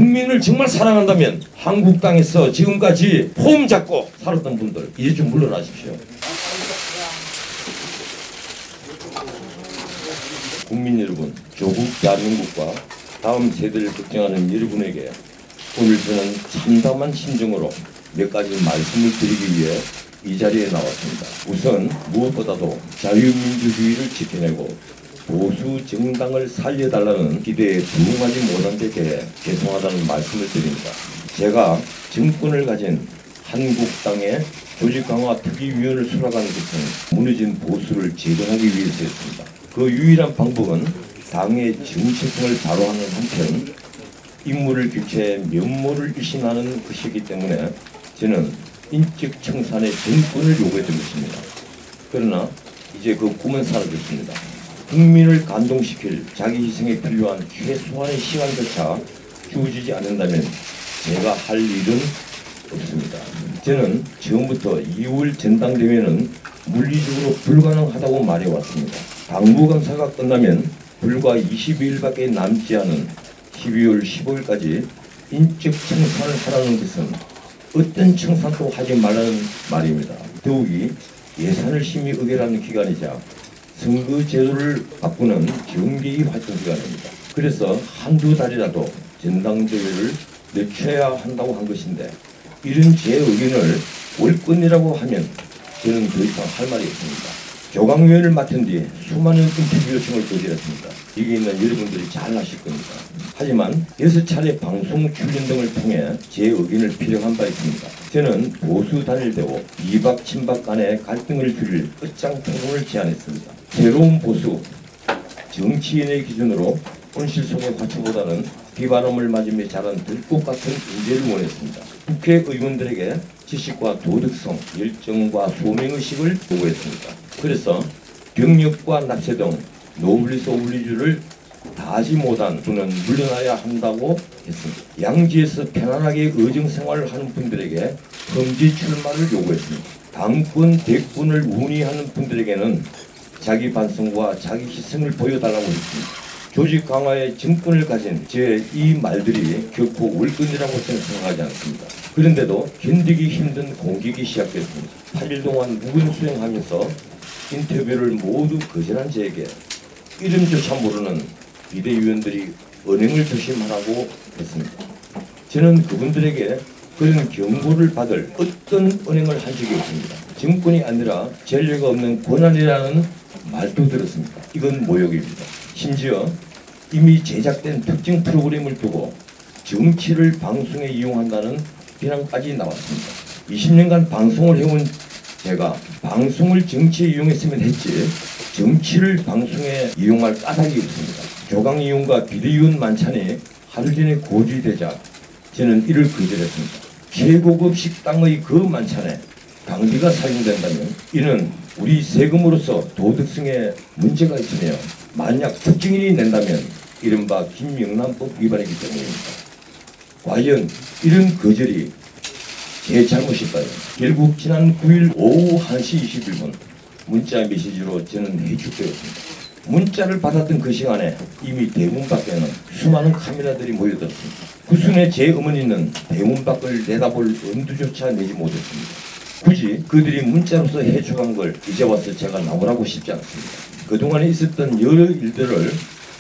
국민을 정말 사랑한다면 한국 땅에서 지금까지 폼 잡고 살았던 분들 이제 좀 물러나십시오. 국민 여러분, 조국 대한민국과 다음 세대를 걱정하는 여러분에게 오늘 저는 참담한 심정으로 몇 가지 말씀을 드리기 위해 이 자리에 나왔습니다. 우선 무엇보다도 자유민주주의를 지켜내고 보수 정당을 살려달라는 기대에 부응하지 못한 데 대해 죄송하다는 말씀을 드립니다. 제가 정권을 가진 한국당의 조직강화특위위원을 수락하는 것은 무너진 보수를 재건하기 위해서였습니다. 그 유일한 방법은 당의 정체성을 바로하는 한편 인물을 교체해 면모를 일신하는 것이기 때문에 저는 인적 청산의 정권을 요구했던 것입니다. 그러나 이제 그 꿈은 사라졌습니다. 국민을 감동시킬 자기 희생에 필요한 최소한의 시간조차 주어지지 않는다면 제가 할 일은 없습니다. 저는 처음부터 2월 전당대회는 물리적으로 불가능하다고 말해왔습니다. 당무감사가 끝나면 불과 22일밖에 남지 않은 12월 15일까지 인적 청산을 하라는 것은 어떤 청산도 하지 말라는 말입니다. 더욱이 예산을 심의 의결하는 기간이자 선거제도를 바꾸는 정기 활동 기간입니다. 그래서 한두 달이라도 전당대회를 늦춰야 한다고 한 것인데 이런 제 의견을 월권이라고 하면 저는 더 이상 할 말이 없습니다. 교강위원을 맡은 뒤 수많은 인터뷰 요청을 거절했습니다. 여기 있는 여러분들이 잘 아실 겁니다. 하지만 6차례 방송 출연 등을 통해 제 의견을 피력한 바 있습니다. 저는 보수 단일되고 이박 친박 간의 갈등을 줄일 끝장 토론을 제안했습니다. 새로운 보수 정치인의 기준으로 온실 속의 화초보다는 비바람을 맞으며 자란 들꽃 같은 인재를 원했습니다. 국회의원들에게 지식과 도덕성, 열정과 소명의식을 요구했습니다. 그래서 병력과 납세 등 노블리스 오블리주를 다하지 못한 분은 물러나야 한다고 했습니다. 양지에서 편안하게 의정생활을 하는 분들에게 험지 출마를 요구했습니다. 당권, 대권을 운이하는 분들에게는 자기 반성과 자기 희생을 보여달라고 했습니다. 조직 강화의 정권을 가진 제 이 말들이 결코 월권이라고 저는 생각하지 않습니다. 그런데도 견디기 힘든 공격이 시작됐습니다. 8일 동안 무근 수행하면서 인터뷰를 모두 거절한 저에게 이름조차 모르는 비대위원들이 언행을 조심하라고 했습니다. 저는 그분들에게 그런 경고를 받을 어떤 언행을 한 적이 없습니다. 정권이 아니라 전례가 없는 권한이라는 말도 들었습니다. 이건 모욕입니다. 심지어 이미 제작된 특정 프로그램을 두고 정치를 방송에 이용한다는 비난까지 나왔습니다. 20년간 방송을 해온 제가 방송을 정치에 이용했으면 했지 정치를 방송에 이용할 까닭이 없습니다. 교강위원과 비대위원 만찬이 하루 전에 고지되자 저는 이를 거절했습니다. 최고급 식당의 그 만찬에 강비가 사용된다면 이는 우리 세금으로서 도덕성에 문제가 있으며 만약 특징인이 낸다면 이른바 김영란법 위반이기 때문입니다. 과연 이런 거절이 제 잘못일까요? 결국 지난 9일 오후 1시 21분 문자 메시지로 저는 해축되었습니다. 문자를 받았던 그 시간에 이미 대문 밖에는 수많은 카메라들이 모여들었습니다. 그 순에 제 어머니는 대문 밖을 내다볼 엄두조차 내지 못했습니다. 굳이 그들이 문자로서 해축한 걸 이제 와서 제가 나오라고 싶지 않습니다. 그동안에 있었던 여러 일들을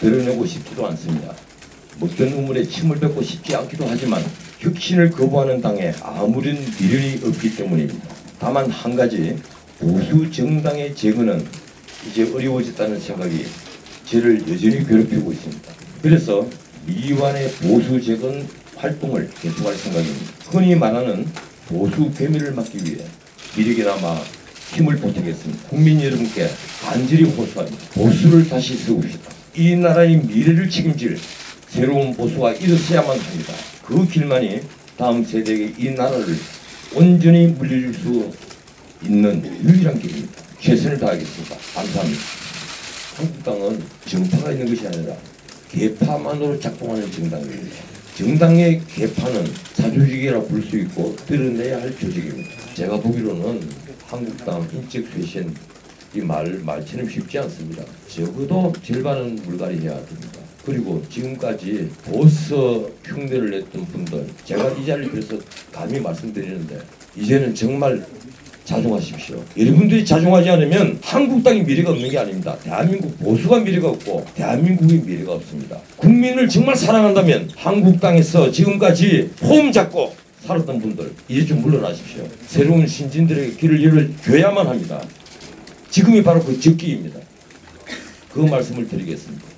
드러내고 싶지도 않습니다. 먹던 우물에 침을 뱉고 싶지 않기도 하지만 혁신을 거부하는 당에 아무런 미련이 없기 때문입니다. 다만 한 가지 보수 정당의 재건은 이제 어려워졌다는 생각이 저를 여전히 괴롭히고 있습니다. 그래서 미완의 보수 재건 활동을 계속할 생각입니다. 흔히 말하는 보수 괴멸을 막기 위해 미력이나마 힘을 보태겠습니다. 국민 여러분께 간절히 호소합니다. 보수를 다시 세웁시다. 이 나라의 미래를 책임질 새로운 보수가 일어서야만 합니다. 그 길만이 다음 세대에게 이 나라를 온전히 물려줄 수 있는 유일한 길입니다. 최선을 다하겠습니다. 감사합니다. 한국당은 정파가 있는 것이 아니라 계파만으로 작동하는 정당입니다. 정당의 계파는 사조직이라 부를 수 있고 드러내야 할 조직입니다. 제가 보기로는 한국당 인적 쇄신 이 말처럼 쉽지 않습니다. 적어도 절반은 물갈이 해야 됩니다. 그리고 지금까지 보수 흉내를 냈던 분들, 제가 이 자리를 빌어서 감히 말씀드리는데 이제는 정말 자중하십시오. 여러분들이 자중하지 않으면 한국당의 미래가 없는 게 아닙니다. 대한민국 보수가 미래가 없고 대한민국의 미래가 없습니다. 국민을 정말 사랑한다면 한국당에서 지금까지 폼 잡고 살았던 분들 이제 좀 물러나십시오. 새로운 신진들에게 길을 열어줘야만 합니다. 지금이 바로 그 적기입니다. 그 말씀을 드리겠습니다.